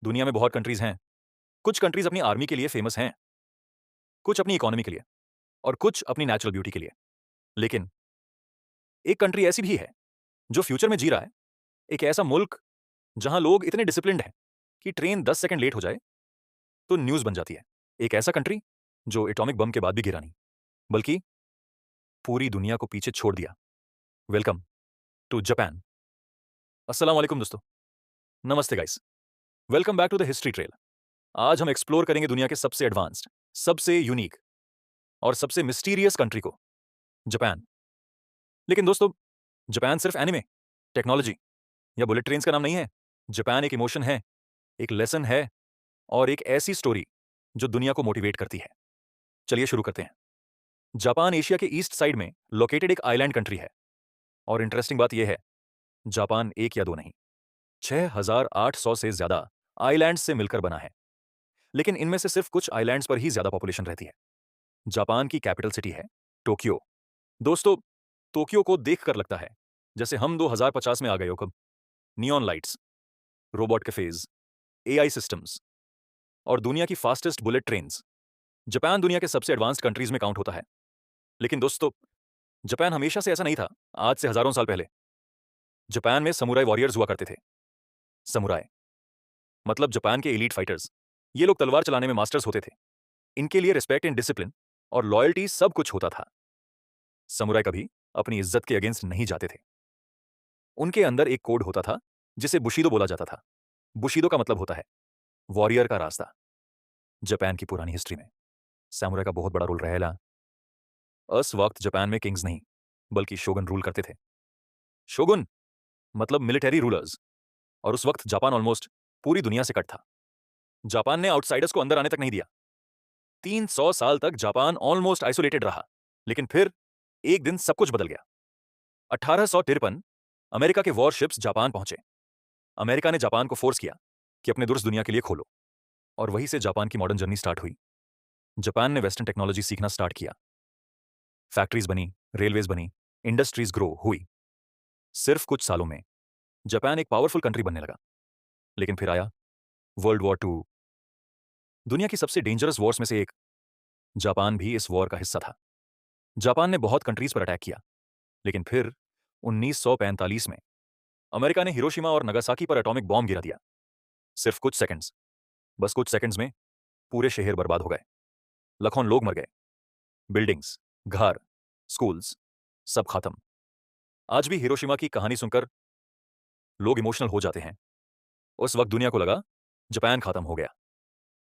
दुनिया में बहुत कंट्रीज हैं। कुछ कंट्रीज अपनी आर्मी के लिए फेमस हैं, कुछ अपनी इकोनॉमी के लिए और कुछ अपनी नेचुरल ब्यूटी के लिए। लेकिन एक कंट्री ऐसी भी है जो फ्यूचर में जी रहा है। एक ऐसा मुल्क जहां लोग इतने डिसिप्लिन्ड हैं कि ट्रेन 10 सेकंड लेट हो जाए तो न्यूज बन जाती है। एक ऐसा कंट्री जो एटॉमिक बम के बाद भी गिरा नहीं, बल्कि पूरी दुनिया को पीछे छोड़ दिया। Welcome to Japan. अस्सलाम वालेकुम दोस्तों। नमस्ते guys. Welcome back to the history trail. आज हम एक्सप्लोर करेंगे दुनिया के सबसे एडवांस्ड, सबसे यूनिक और सबसे मिस्टीरियस कंट्री को, जापान। लेकिन दोस्तों, जापान सिर्फ एनिमे, टेक्नोलॉजी या बुलेट ट्रेन्स का नाम नहीं है। जापान एक इमोशन है, एक लेसन है और एक ऐसी स्टोरी जो दुनिया को मोटिवेट करती है। चलिए शुरू करते हैं। जापान एशिया के ईस्ट साइड में लोकेटेड एक आइलैंड कंट्री है। और इंटरेस्टिंग बात यह है, जापान एक या दो नहीं, 6,800 से ज्यादा आइलैंड्स से मिलकर बना है। लेकिन इनमें से सिर्फ कुछ आइलैंड्स पर ही ज्यादा पॉपुलेशन रहती है। जापान की कैपिटल सिटी है टोक्यो। दोस्तों, टोक्यो को देखकर लगता है जैसे हम 2050 में आ गए हो। कब? Neon lights, robot cafes, AI systems और दुनिया की फास्टेस्ट बुलेट ट्रेन्स। जापान दुनिया के सबसे एडवांस्ड कंट्रीज में काउंट होता है। लेकिन दोस्तों, जापान हमेशा से ऐसा नहीं था। आज से हजारों साल पहले जापान में समुराई वॉरियर्स हुआ करते थे। समुराई मतलब जापान के एलीट फाइटर्स। ये लोग तलवार चलाने में मास्टर्स होते थे। इनके लिए रिस्पेक्ट एंड डिसिप्लिन और लॉयल्टी सब कुछ होता था। समुराई कभी अपनी इज्जत के अगेंस्ट नहीं जाते थे। उनके अंदर एक कोड होता था जिसे बुशीदो बोला जाता था। बुशीदो का मतलब होता है वॉरियर का रास्ता। जापान की पुरानी हिस्ट्री में सैमुराई का बहुत बड़ा रोल रहेला। उस वक्त जापान में किंग्स नहीं, बल्कि शोगुन रूल करते थे। शोगुन मतलब मिलिटरी रूलर्स। और उस वक्त जापान ऑलमोस्ट पूरी दुनिया से कट था। जापान ने आउटसाइडर्स को अंदर आने तक नहीं दिया। 300 साल तक जापान ऑलमोस्ट आइसोलेटेड रहा। लेकिन फिर एक दिन सब कुछ बदल गया। 1853 अमेरिका के वॉरशिप्स जापान पहुंचे। अमेरिका ने जापान को फोर्स किया कि अपने दुर्स दुनिया के लिए खोलो। और वहीं से जापान की मॉडर्न जर्नी स्टार्ट हुई। जापान ने वेस्टर्न टेक्नोलॉजी सीखना स्टार्ट किया। फैक्ट्रीज बनी, रेलवेज बनी, इंडस्ट्रीज ग्रो हुई। सिर्फ कुछ सालों में जापान एक पावरफुल कंट्री बनने लगा। लेकिन फिर आया वर्ल्ड वॉर 2, दुनिया की सबसे डेंजरस वॉर्स में से एक। जापान भी इस वॉर का हिस्सा था। जापान ने बहुत कंट्रीज पर अटैक किया। लेकिन फिर 1945 में अमेरिका ने हिरोशिमा और नगासाकी पर एटॉमिक बॉम्ब गिरा दिया। सिर्फ कुछ सेकंड्स, बस कुछ सेकंड्स में पूरे शहर बर्बाद हो गए। लाखों लोग मर गए। बिल्डिंग्स, घर, स्कूल्स सब खत्म। आज भी हिरोशिमा की कहानी सुनकर लोग इमोशनल हो जाते हैं। उस वक्त दुनिया को लगा जापान खत्म हो गया।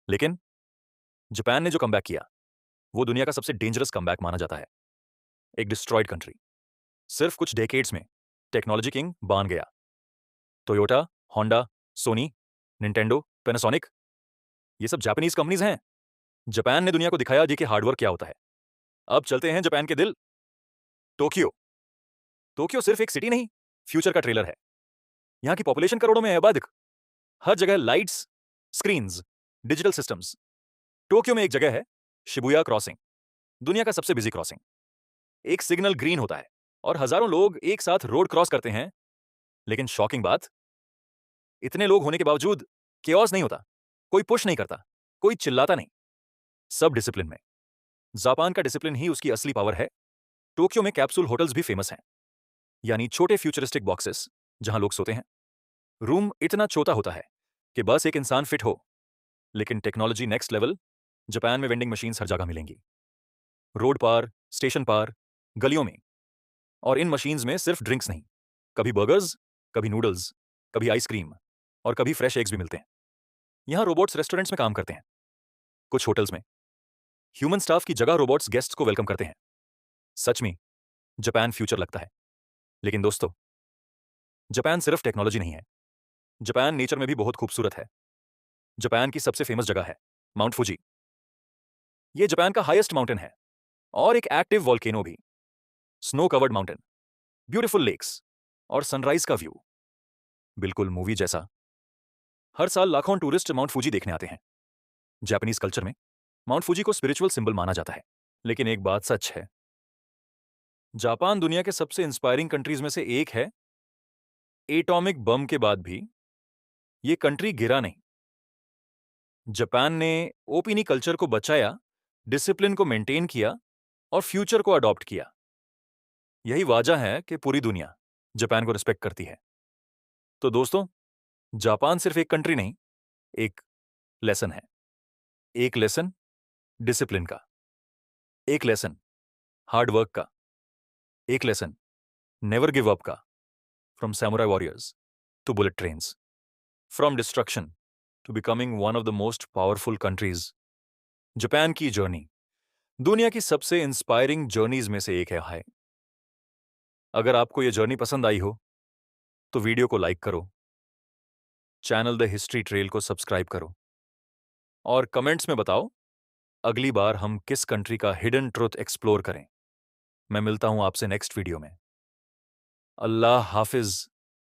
लेकिन जापान ने जो कमबैक किया वो दुनिया का सबसे डेंजरस कमबैक माना जाता है। एक डिस्ट्रॉयड कंट्री सिर्फ कुछ डेकेड्स में टेक्नोलॉजी किंग बन गया। Toyota, Honda, Sony, Nintendo, Panasonic, ये सब जापानीज कंपनीज हैं। जापान ने दुनिया को दिखाया जी कि हार्डवर्क क्या होता है। अब चलते हैं जापान के दिल, टोक्यो। टोक्यो सिर्फ एक सिटी नहीं, फ्यूचर का ट्रेलर है। यहां की पॉपुलेशन करोड़ों में है। बाधिक हर जगह lights, screens, digital systems. Tokyo में एक जगह है शिबुया क्रॉसिंग, दुनिया का सबसे बिजी क्रॉसिंग। एक सिग्नल ग्रीन होता है और हजारों लोग एक साथ रोड क्रॉस करते हैं। लेकिन शॉकिंग बात, इतने लोग होने के बावजूद केओस नहीं होता। कोई पुश नहीं करता, कोई चिल्लाता नहीं। सब डिसिप्लिन में। जापान का डिसिप्लिन ही उसकी असली पावर है। टोक्यो में कैप्सूल होटल्स भी फेमस हैं, यानी छोटे फ्यूचरिस्टिक बॉक्सेस जहां लोग सोते हैं। रूम इतना छोटा होता है कि बस एक इंसान फिट हो। लेकिन टेक्नोलॉजी नेक्स्ट लेवल। जापान में वेंडिंग मशीन्स हर जगह मिलेंगी, रोड पार, स्टेशन पार, गलियों में। और इन मशीन्स में सिर्फ ड्रिंक्स नहीं, कभी बर्गर्स, कभी नूडल्स, कभी आइसक्रीम और कभी फ्रेश एग्स भी मिलते हैं। यहां रोबोट्स रेस्टोरेंट्स में काम करते हैं। कुछ होटल्स में ह्यूमन स्टाफ की जगह रोबोट्स गेस्ट्स को वेलकम करते हैं। सच में जापान फ्यूचर लगता है। लेकिन दोस्तों, जापान सिर्फ टेक्नोलॉजी नहीं है। जापान नेचर में भी बहुत खूबसूरत है। जापान की सबसे फेमस जगह है माउंट फुजी। यह जापान का हाईएस्ट माउंटेन है और एक एक्टिव वॉल्केनो भी। Snow covered mountain, beautiful lakes और सनराइज का व्यू बिल्कुल मूवी जैसा। हर साल लाखों टूरिस्ट माउंट फुजी देखने आते हैं। जापानीज कल्चर में माउंट फुजी को स्पिरिचुअल सिंबल माना जाता है। लेकिन एक बात सच है, जापान दुनिया के सबसे इंस्पायरिंग कंट्रीज में से एक है। एटॉमिक बम के बाद भी ये कंट्री गिरा नहीं, जापान ने ओपिनी कल्चर को बचाया, डिसिप्लिन को मेंटेन किया और फ्यूचर को अडॉप्ट किया। यही वजह है कि पूरी दुनिया जापान को रिस्पेक्ट करती है। तो दोस्तों, जापान सिर्फ एक कंट्री नहीं, एक लेसन है। एक लेसन डिसिप्लिन का, एक लेसन हार्ड वर्क का, एक लेसन नेवर गिव अप का। From samurai warriors to bullet trains, from destruction to becoming one of the most powerful countries. Japan की जर्नी दुनिया की सबसे इंस्पायरिंग जर्नीज में से एक है। अगर आपको यह जर्नी पसंद आई हो तो वीडियो को लाइक करो, चैनल द हिस्ट्री ट्रेल को सब्सक्राइब करो और कमेंट्स में बताओ अगली बार हम किस कंट्री का हिडन ट्रुथ एक्सप्लोर करें। मैं मिलता हूं आपसे नेक्स्ट वीडियो में। अल्लाह हाफिज।